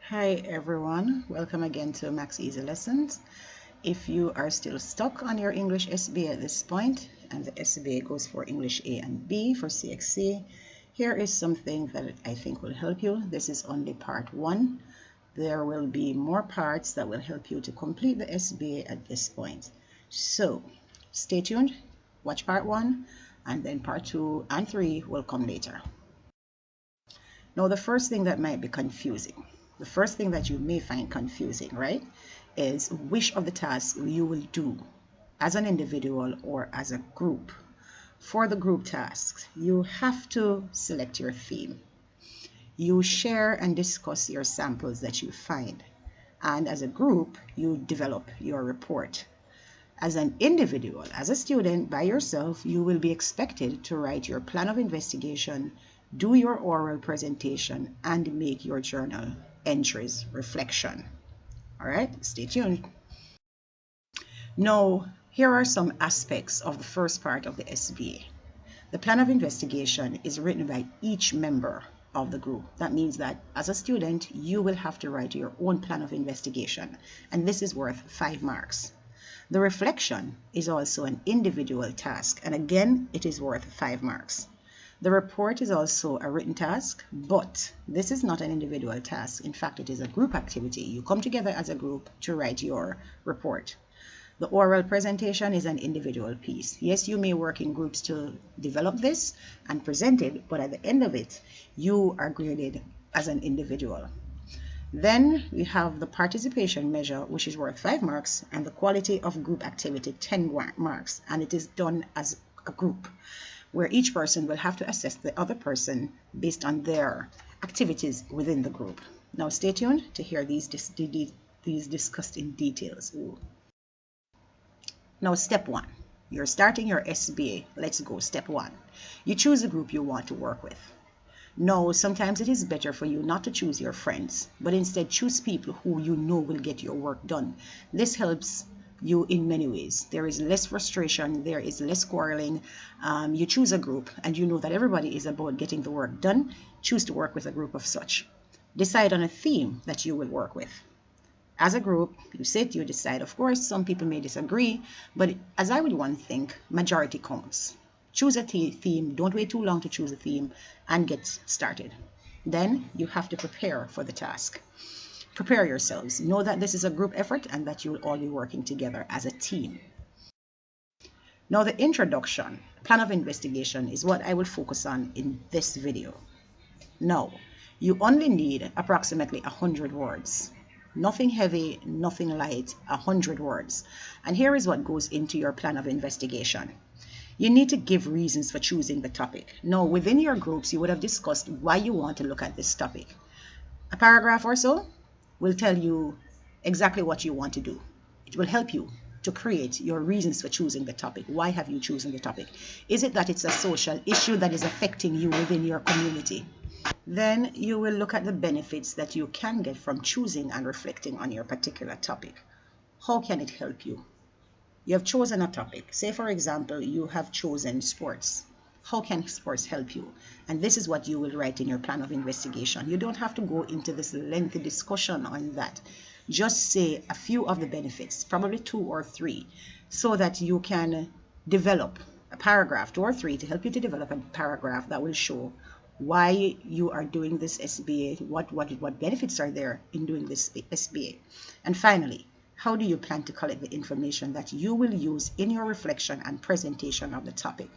Hi everyone, welcome again to Max Easy Lessons. If you are still stuck on your English SBA at this point, and the SBA goes for English A and B for CXC, here is something that I think will help you. This is only part 1. There will be more parts that will help you to complete the SBA at this point. So stay tuned, watch part 1, and then part 2 and 3 will come later. Now the first thing that might be confusing, the first thing that you may find confusing, right, is which of the tasks you will do as an individual or as a group. For the group tasks, you have to select your theme. You share and discuss your samples that you find. And as a group, you develop your report. As an individual, as a student by yourself, you will be expected to write your plan of investigation, do your oral presentation, and make your journal entries, reflection. All right, stay tuned. Now, here are some aspects of the first part of the SBA. The plan of investigation is written by each member of the group. That means that as a student, you will have to write your own plan of investigation, and this is worth 5 marks. The reflection is also an individual task, and again, it is worth 5 marks. The report is also a written task, but this is not an individual task. In fact, it is a group activity. You come together as a group to write your report. The oral presentation is an individual piece. Yes, you may work in groups to develop this and present it, but at the end of it, you are graded as an individual. Then we have the participation measure, which is worth 5 marks, and the quality of group activity, 10 marks, and it is done as a group, where each person will have to assess the other person based on their activities within the group. Now stay tuned to hear these discussed in details. Ooh. Now step 1. You're starting your SBA. Let's go. Step 1. You choose a group you want to work with. No, sometimes it is better for you not to choose your friends, but instead choose people who you know will get your work done. This helps you in many ways. There is less frustration, there is less quarreling. You choose a group and you know that everybody is about getting the work done. Choose to work with a group of such. Decide on a theme that you will work with. As a group, you sit, you decide. Of course, some people may disagree, but as I would think, majority counts. Choose a theme, don't wait too long to choose a theme, and get started. Then you have to prepare for the task. Prepare yourselves. Know that this is a group effort and that you will all be working together as a team. Now the introduction, plan of investigation, is what I will focus on in this video. Now, you only need approximately 100 words. Nothing heavy, nothing light, 100 words. And here is what goes into your plan of investigation. You need to give reasons for choosing the topic. Now, within your groups, you would have discussed why you want to look at this topic. A paragraph or so will tell you exactly what you want to do. It will help you to create your reasons for choosing the topic. Why have you chosen the topic? Is it that it's a social issue that is affecting you within your community? Then you will look at the benefits that you can get from choosing and reflecting on your particular topic. How can it help you? You have chosen a topic. Say, for example, you have chosen sports. How can sports help you? And this is what you will write in your plan of investigation. You don't have to go into this lengthy discussion on that. Just say a few of the benefits, probably 2 or 3, so that you can develop a paragraph, 2 or 3, to help you to develop a paragraph that will show why you are doing this SBA, what benefits are there in doing this SBA. And finally, how do you plan to collect the information that you will use in your reflection and presentation of the topic?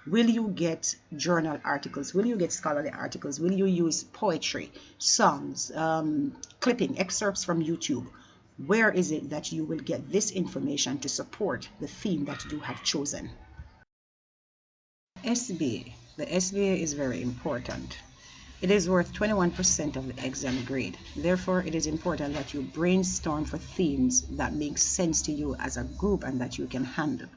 Will you get journal articles? Will you get scholarly articles? Will you use poetry, songs, clipping, excerpts from YouTube? Where is it that you will get this information to support the theme that you have chosen? SBA. The SBA is very important. It is worth 21% of the exam grade. Therefore, it is important that you brainstorm for themes that make sense to you as a group and that you can handle.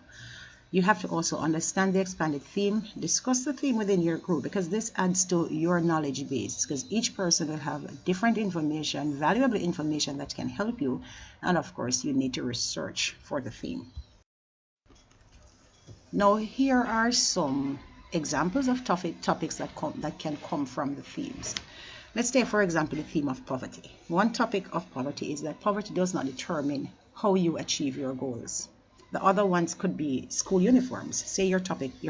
You have to also understand the expanded theme, discuss the theme within your group, because this adds to your knowledge base, because each person will have different information, valuable information that can help you. And of course, you need to research for the theme. Now, here are some examples of topics that can come from the themes. Let's take, for example, the theme of poverty. One topic of poverty is that poverty does not determine how you achieve your goals. The other ones could be school uniforms. Say your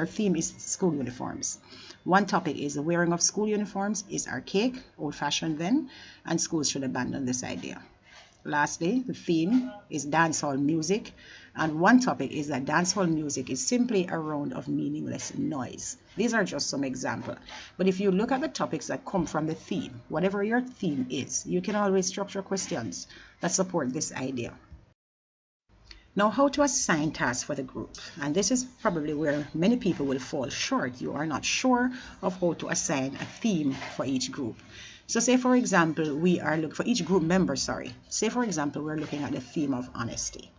theme is school uniforms. One topic is the wearing of school uniforms is archaic, old-fashioned then, and schools should abandon this idea. Lastly, the theme is dancehall music, and one topic is that dancehall music is simply a round of meaningless noise. These are just some examples. But if you look at the topics that come from the theme, whatever your theme is, you can always structure questions that support this idea. Now, how to assign tasks for the group. And this is probably where many people will fall short. You are not sure of how to assign a theme for each group. So say, for example, we are looking for each group member, Say, for example, we're looking at the theme of honesty.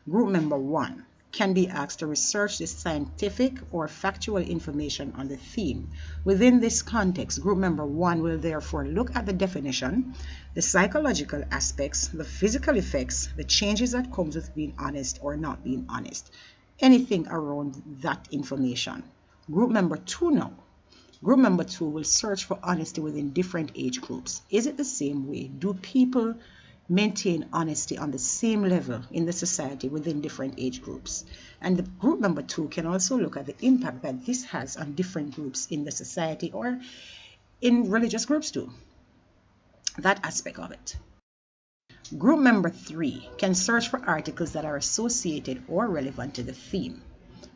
Group member 1 can be asked to research the scientific or factual information on the theme. Within this context, group member 1 will therefore look at the definition, the psychological aspects, the physical effects, the changes that comes with being honest or not being honest, anything around that information. Group member 2 now. Group member 2 will search for honesty within different age groups. Is it the same way? Do people maintain honesty on the same level in the society within different age groups? And the group member 2 can also look at the impact that this has on different groups in the society or in religious groups too. That aspect of it. Group member 3 can search for articles that are associated or relevant to the theme.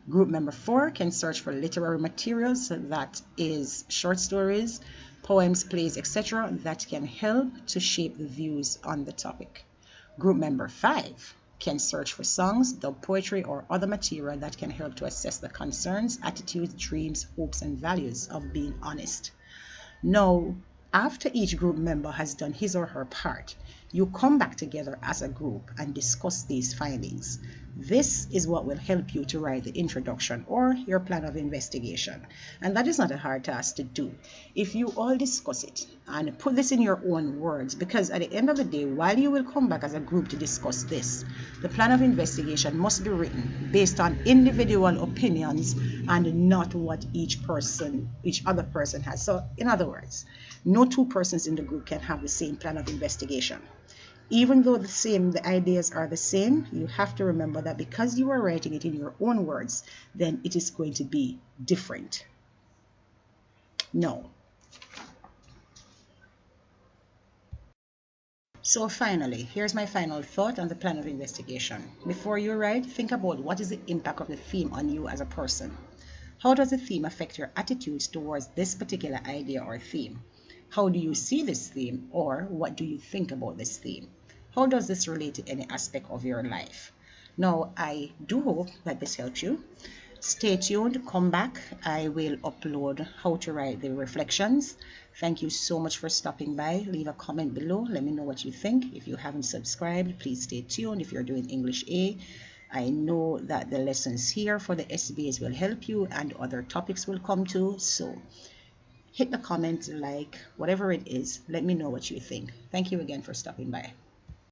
Group member 4 can search for literary materials, that is short stories, poems, plays, etc. that can help to shape the views on the topic. Group member 5 can search for songs, dub poetry, or other material that can help to assess the concerns, attitudes, dreams, hopes, and values of being honest. Now, after each group member has done his or her part, you come back together as a group and discuss these findings. This is what will help you to write the introduction or your plan of investigation. And that is not a hard task to do. If you all discuss it and put this in your own words, because at the end of the day, while you will come back as a group to discuss this, the plan of investigation must be written based on individual opinions and not what each other person has. So in other words, no two persons in the group can have the same plan of investigation. Even though the ideas are the same, you have to remember that because you are writing it in your own words, then it is going to be different. No. So finally, here's my final thought on the plan of investigation. Before you write, think about what is the impact of the theme on you as a person. How does the theme affect your attitudes towards this particular idea or theme? How do you see this theme, or what do you think about this theme? How does this relate to any aspect of your life? Now, I do hope that this helps you. Stay tuned, come back. I will upload how to write the reflections. Thank you so much for stopping by. Leave a comment below. Let me know what you think. If you haven't subscribed, please stay tuned. If you're doing English A, I know that the lessons here for the SBAs will help you and other topics will come too. So hit the comment, like, whatever it is. Let me know what you think. Thank you again for stopping by.